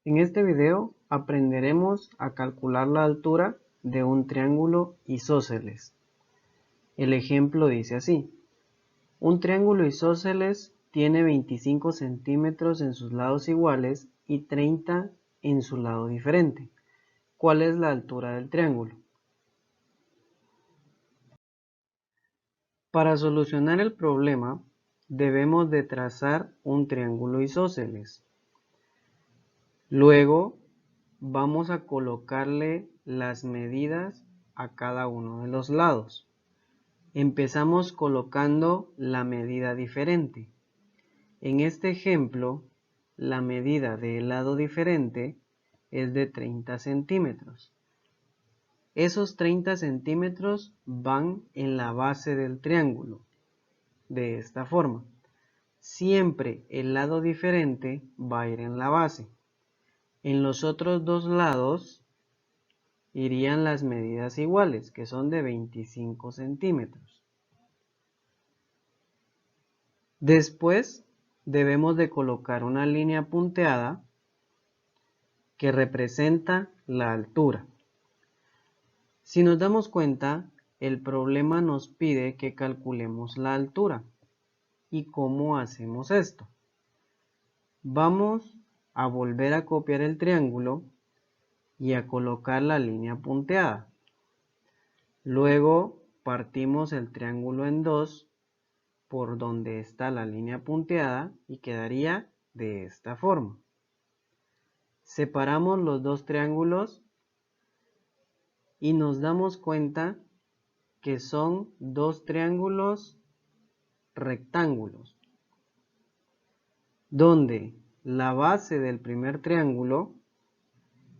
En este video aprenderemos a calcular la altura de un triángulo isósceles. El ejemplo dice así: un triángulo isósceles tiene 25 centímetros en sus lados iguales y 30 en su lado diferente. ¿Cuál es la altura del triángulo? Para solucionar el problema, debemos de trazar un triángulo isósceles. Luego, vamos a colocarle las medidas a cada uno de los lados. Empezamos colocando la medida diferente. En este ejemplo, la medida del lado diferente es de 30 centímetros. Esos 30 centímetros van en la base del triángulo, de esta forma. Siempre el lado diferente va a ir en la base. En los otros dos lados irían las medidas iguales, que son de 25 centímetros. Después debemos de colocar una línea punteada que representa la altura. Si nos damos cuenta, el problema nos pide que calculemos la altura. ¿Y cómo hacemos esto? Vamos a volver a copiar el triángulo y a colocar la línea punteada. Luego partimos el triángulo en dos por donde está la línea punteada y quedaría de esta forma. Separamos los dos triángulos y nos damos cuenta que son dos triángulos rectángulos, donde la base del primer triángulo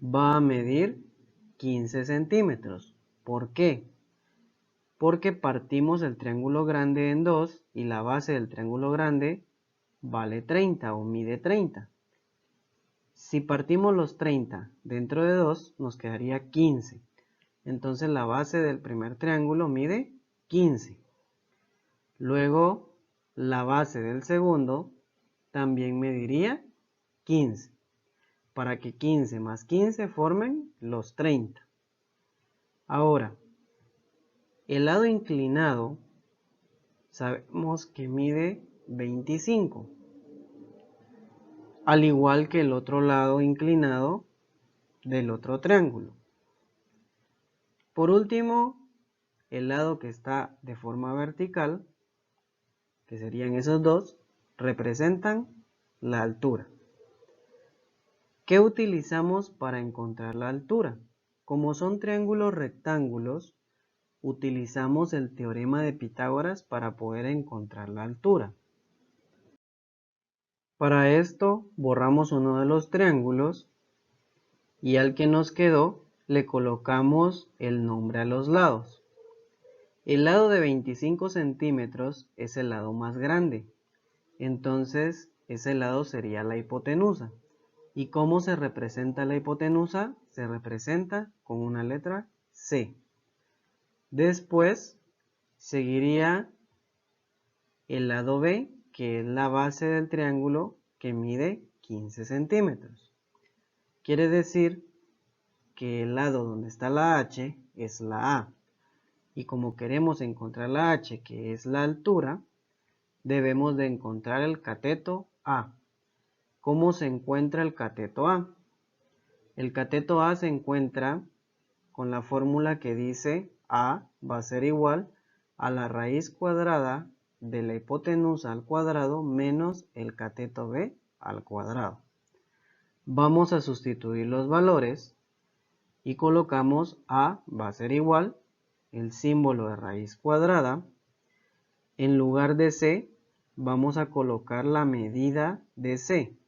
va a medir 15 centímetros. ¿Por qué? Porque partimos el triángulo grande en dos y la base del triángulo grande vale 30 o mide 30. Si partimos los 30 dentro de 2, nos quedaría 15. Entonces la base del primer triángulo mide 15. Luego la base del segundo también mediría 15. Para que 15 más 15 formen los 30. Ahora, el lado inclinado sabemos que mide 25. Al igual que el otro lado inclinado del otro triángulo. Por último, el lado que está de forma vertical, que serían esos dos, representan la altura. ¿Qué utilizamos para encontrar la altura? Como son triángulos rectángulos, utilizamos el teorema de Pitágoras para poder encontrar la altura. Para esto, borramos uno de los triángulos y al que nos quedó le colocamos el nombre a los lados. El lado de 25 centímetros es el lado más grande, entonces ese lado sería la hipotenusa. ¿Y cómo se representa la hipotenusa? Se representa con una letra C. Después seguiría el lado B, que es la base del triángulo que mide 15 centímetros. Quiere decir que el lado donde está la H es la A. Y como queremos encontrar la H, que es la altura, debemos de encontrar el cateto A. ¿Cómo se encuentra el cateto A? El cateto A se encuentra con la fórmula que dice A va a ser igual a la raíz cuadrada de la hipotenusa al cuadrado menos el cateto B al cuadrado. Vamos a sustituir los valores y colocamos A va a ser igual el símbolo de raíz cuadrada. En lugar de C vamos a colocar la medida de C,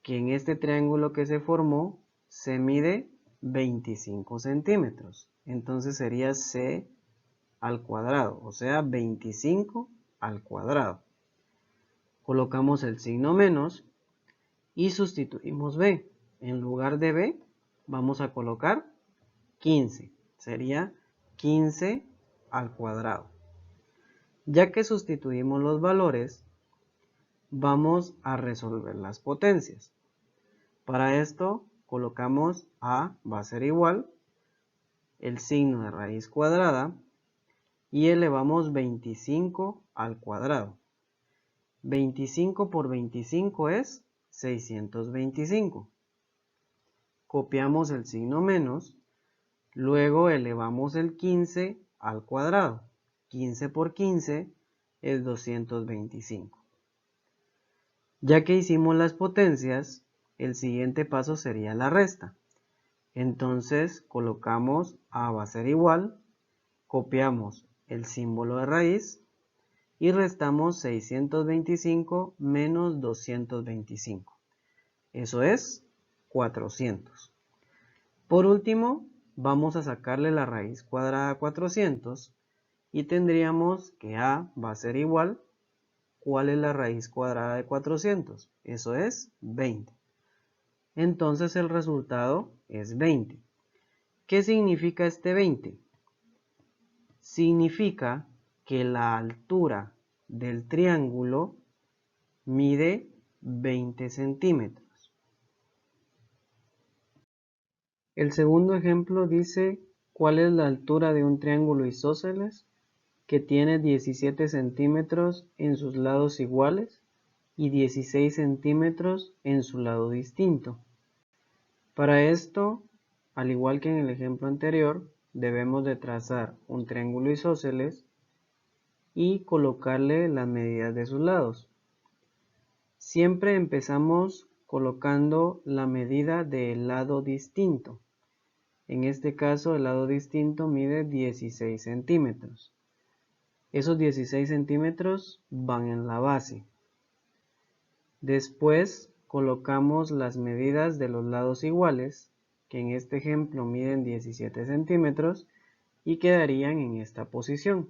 que en este triángulo que se formó se mide 25 centímetros. Entonces sería C al cuadrado, o sea 25 al cuadrado. Colocamos el signo menos y sustituimos B. En lugar de B vamos a colocar 15. Sería 15 al cuadrado. Ya que sustituimos los valores, vamos a resolver las potencias. Para esto colocamos a va a ser igual, el signo de raíz cuadrada, y elevamos 25 al cuadrado. 25 por 25 es 625. Copiamos el signo menos, luego elevamos el 15 al cuadrado. 15 por 15 es 225. Ya que hicimos las potencias, el siguiente paso sería la resta. Entonces colocamos a va a ser igual, copiamos el símbolo de raíz y restamos 625 menos 225. Eso es 400. Por último, vamos a sacarle la raíz cuadrada a 400 y tendríamos que a va a ser igual. ¿Cuál es la raíz cuadrada de 400? Eso es 20. Entonces el resultado es 20. ¿Qué significa este 20? Significa que la altura del triángulo mide 20 centímetros. El segundo ejemplo dice cuál es la altura de un triángulo isósceles que tiene 17 centímetros en sus lados iguales y 16 centímetros en su lado distinto. Para esto, al igual que en el ejemplo anterior, debemos de trazar un triángulo isósceles y colocarle las medidas de sus lados. Siempre empezamos colocando la medida del lado distinto. En este caso, el lado distinto mide 16 centímetros. Esos 16 centímetros van en la base. Después colocamos las medidas de los lados iguales, que en este ejemplo miden 17 centímetros y quedarían en esta posición.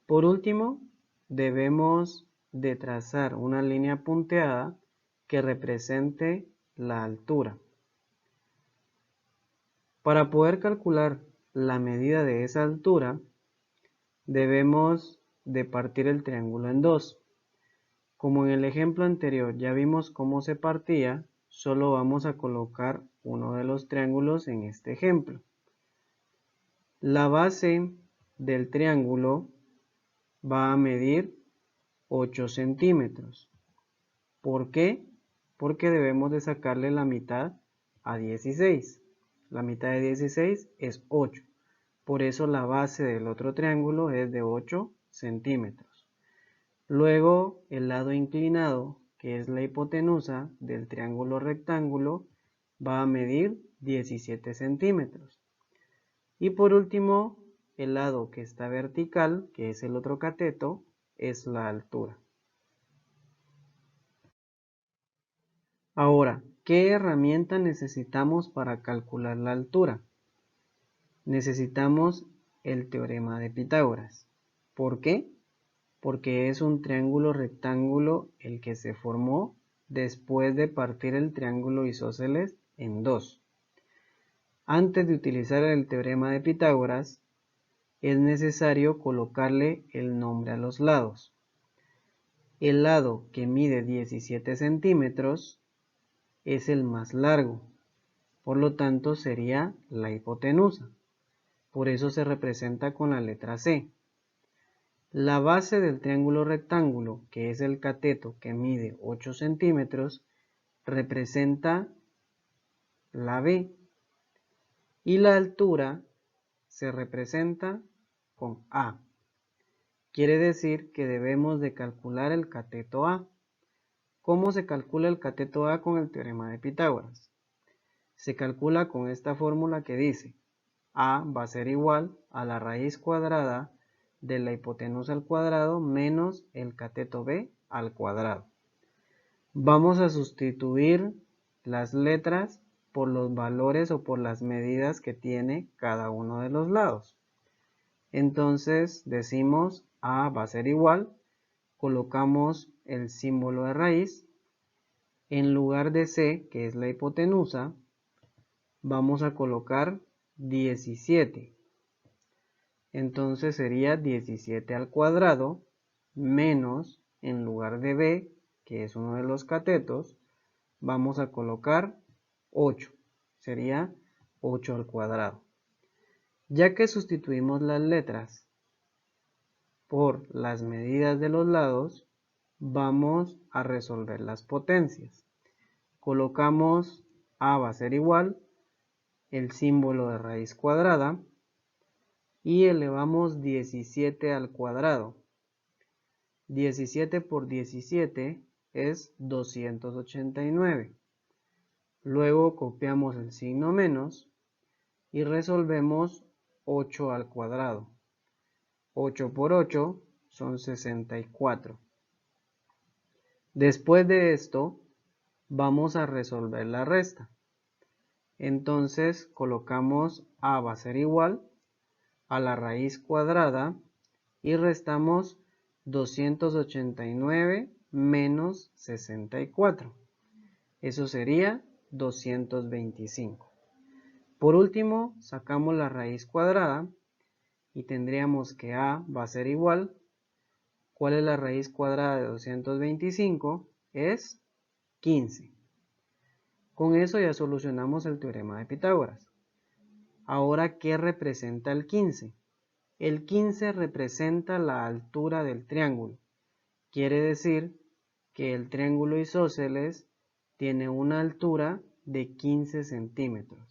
Por último, debemos de trazar una línea punteada que represente la altura. Para poder calcular la medida de esa altura, debemos de partir el triángulo en dos. Como en el ejemplo anterior ya vimos cómo se partía, solo vamos a colocar uno de los triángulos en este ejemplo. La base del triángulo va a medir 8 centímetros. ¿Por qué? Porque debemos de sacarle la mitad a 16. La mitad de 16 es 8. Por eso la base del otro triángulo es de 8 centímetros. Luego el lado inclinado, que es la hipotenusa del triángulo rectángulo, va a medir 17 centímetros. Y por último, el lado que está vertical, que es el otro cateto, es la altura. Ahora, ¿qué herramienta necesitamos para calcular la altura? Necesitamos el teorema de Pitágoras. ¿Por qué? Porque es un triángulo rectángulo el que se formó después de partir el triángulo isósceles en dos. Antes de utilizar el teorema de Pitágoras, es necesario colocarle el nombre a los lados. El lado que mide 17 centímetros es el más largo, por lo tanto sería la hipotenusa. Por eso se representa con la letra C. La base del triángulo rectángulo, que es el cateto que mide 8 centímetros, representa la B. Y la altura se representa con A. Quiere decir que debemos de calcular el cateto A. ¿Cómo se calcula el cateto A con el teorema de Pitágoras? Se calcula con esta fórmula que dice A va a ser igual a la raíz cuadrada de la hipotenusa al cuadrado menos el cateto B al cuadrado. Vamos a sustituir las letras por los valores o por las medidas que tiene cada uno de los lados. Entonces decimos A va a ser igual, colocamos el símbolo de raíz, en lugar de C, que es la hipotenusa, vamos a colocar 17. Entonces sería 17 al cuadrado menos, en lugar de B, que es uno de los catetos, vamos a colocar 8. Sería 8 al cuadrado. Ya que sustituimos las letras por las medidas de los lados, vamos a resolver las potencias. Colocamos a va a ser igual, el símbolo de raíz cuadrada, y elevamos 17 al cuadrado. 17 por 17 es 289. Luego copiamos el signo menos y resolvemos 8 al cuadrado. 8 por 8 son 64. Después de esto, vamos a resolver la resta. Entonces colocamos a va a ser igual a la raíz cuadrada y restamos 289 menos 64. Eso sería 225. Por último, sacamos la raíz cuadrada y tendríamos que a va a ser igual. ¿Cuál es la raíz cuadrada de 225? Es 15. Con eso ya solucionamos el teorema de Pitágoras. Ahora, ¿qué representa el 15? El 15 representa la altura del triángulo. Quiere decir que el triángulo isósceles tiene una altura de 15 centímetros.